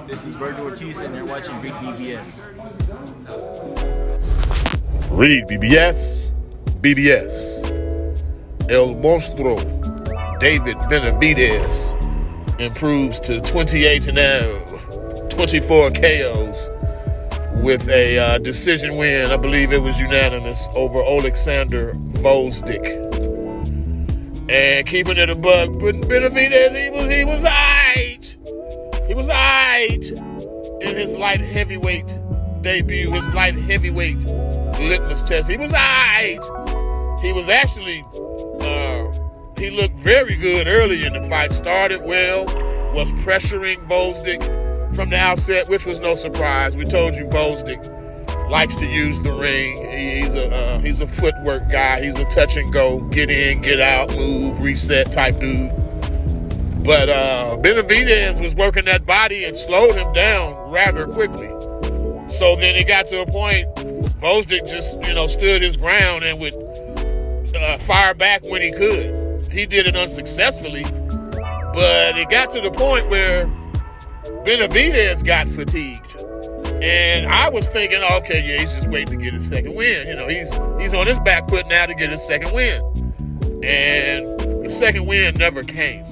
This is Virgil Ortiz, and you're watching REED-BBS. REED-BBS, BBS. El Monstruo, David Benavidez, improves to 28-0, 24 KOs with a decision win. I believe it was unanimous over Oleksandr Gvozdyk. And keeping it a buck, but Benavidez, he was aight. He was aight in his light heavyweight debut, his light heavyweight litmus test. He was aight. He was actually, he looked very good early in the fight. Started well, was pressuring Gvozdyk from the outset, which was no surprise. We told you Gvozdyk likes to use the ring. He's a footwork guy. He's a touch and go, get in, get out, move, reset type dude. But Benavidez was working that body and slowed him down rather quickly. So then it got to a point, Gvozdyk just, stood his ground and would fire back when he could. He did it unsuccessfully, but it got to the point where Benavidez got fatigued. And I was thinking, okay, yeah, he's just waiting to get his second win. He's on his back foot now to get his second win. And the second win never came.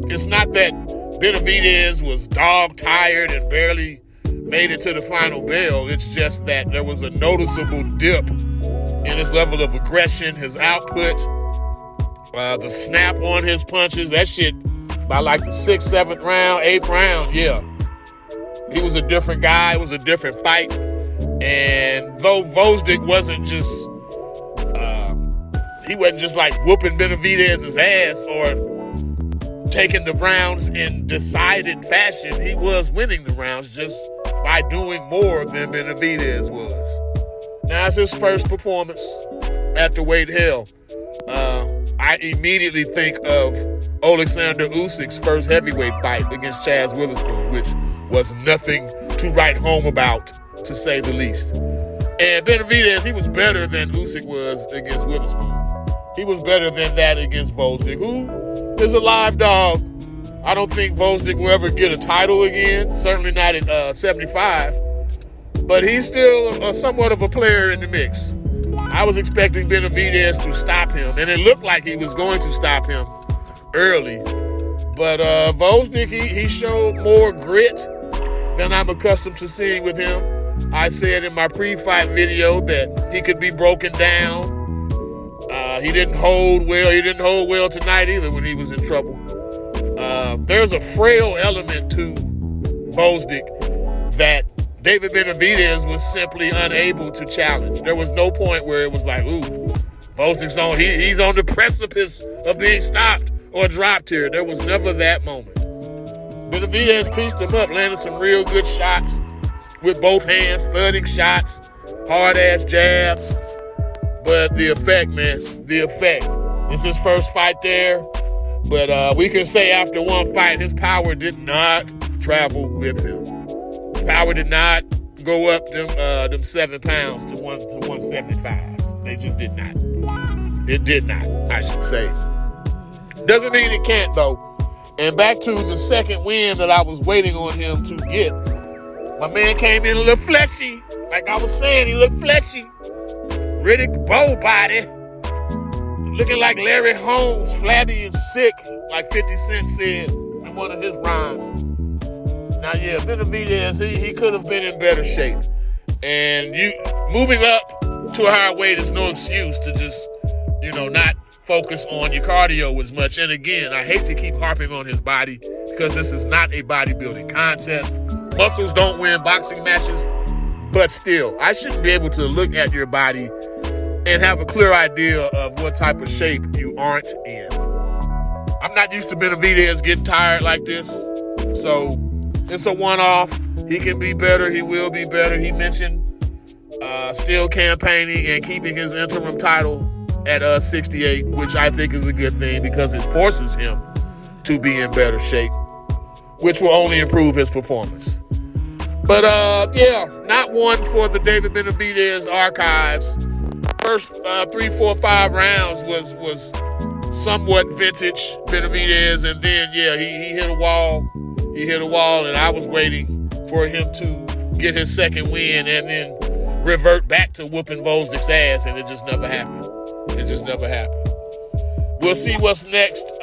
It's not that Benavidez was dog-tired and barely made it to the final bell. It's just that there was a noticeable dip in his level of aggression, his output, the snap on his punches. That shit, by like the 6th, 7th round, 8th round, yeah. He was a different guy. It was a different fight. And though Gvozdyk wasn't just, he wasn't just like whooping Benavidez's ass or taking the rounds in decided fashion, he was winning the rounds just by doing more than Benavidez was. Now, it's his first performance at the weight hell. I immediately think of Oleksandr Usyk's first heavyweight fight against Chaz Witherspoon, which was nothing to write home about, to say the least. And Benavidez, he was better than Usyk was against Witherspoon. He was better than that against Gvozdyk, who is a live dog. I don't think Gvozdyk will ever get a title again, certainly not at 75. But he's still somewhat of a player in the mix. I was expecting Benavidez to stop him, and it looked like he was going to stop him early. But Gvozdyk, he showed more grit than I'm accustomed to seeing with him. I said in my pre-fight video that he could be broken down. He didn't hold well. He didn't hold well tonight either when he was in trouble. There's a frail element to Gvozdyk that David Benavidez was simply unable to challenge. There was no point where it was like, ooh, Gvozdyk's on. He's on the precipice of being stopped or dropped here. There was never that moment. Benavidez pieced him up, landed some real good shots with both hands, thudding shots, hard-ass jabs. But the effect, man, the effect. It's his first fight there. But we can say after one fight, his power did not travel with him. Power did not go up them 7 pounds to 175. They just did not. It did not, I should say. Doesn't mean it can't, though. And back to the second win that I was waiting on him to get. My man came in a little fleshy. Like I was saying, he looked fleshy. Riddick bow body. Looking like Larry Holmes, flabby and sick, like 50 Cent said in one of his rhymes. Now, yeah, Benavidez, he could have been in better shape. And moving up to a higher weight is no excuse to just, not focus on your cardio as much. And again, I hate to keep harping on his body because this is not a bodybuilding contest. Muscles don't win boxing matches. But still, I shouldn't be able to look at your body and have a clear idea of what type of shape you aren't in. I'm not used to Benavidez getting tired like this. So it's a one-off. He can be better. He will be better. He mentioned still campaigning and keeping his interim title at 68, which I think is a good thing because it forces him to be in better shape, which will only improve his performance. But, not one for the David Benavidez archives. First 3, 4, 5 rounds was somewhat vintage Benavidez, and then, he hit a wall. He hit a wall, and I was waiting for him to get his second win and then revert back to whooping Gvozdyk's ass, and it just never happened. It just never happened. We'll see what's next.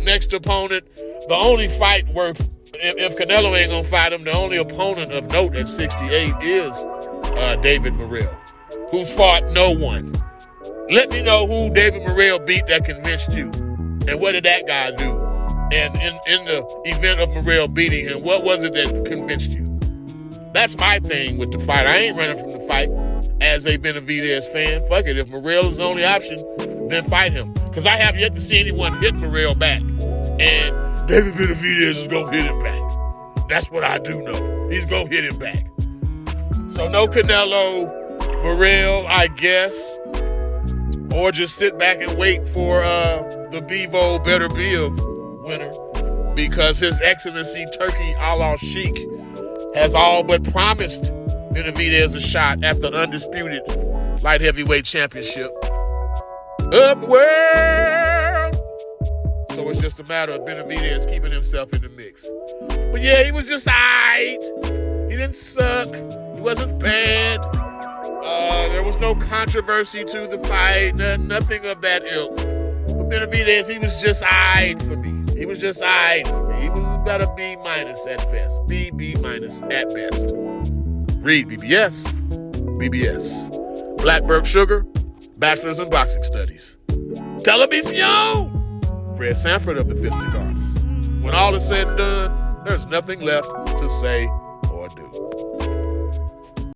Next opponent, the only fight worth, if Canelo ain't gonna fight him, the only opponent of note at 68 is David Morrell, who's fought no one. Let me know who David Morrell beat that convinced you, and what did that guy do? And in the event of Morrell beating him, what was it that convinced you? That's my thing with the fight. I ain't running from the fight as a Benavidez fan. Fuck it. If Morrell is the only option, then fight him. Because I have yet to see anyone hit Morrell back. And David Benavidez is going to hit him back. That's what I do know. He's going to hit him back. So no Canelo, Morrell, I guess. Or just sit back and wait for the Bevo Better Biv winner. Because His Excellency Turkey Allah Sheikh has all but promised Benavidez a shot at the undisputed light heavyweight championship of the world. So it's just a matter of Benavidez keeping himself in the mix. But yeah, he was just aight. He didn't suck. He wasn't bad. There was no controversy to the fight. Nothing of that ilk. But Benavidez, he was just aight for me. He was just aight for me. He was about a B- at best. B- at best. REED-BBS. BBS. Blackbird Sugar. Bachelor's in Boxing Studies. Television. Fred Sanford of the Fistic Arts. When all is said and done, there's nothing left to say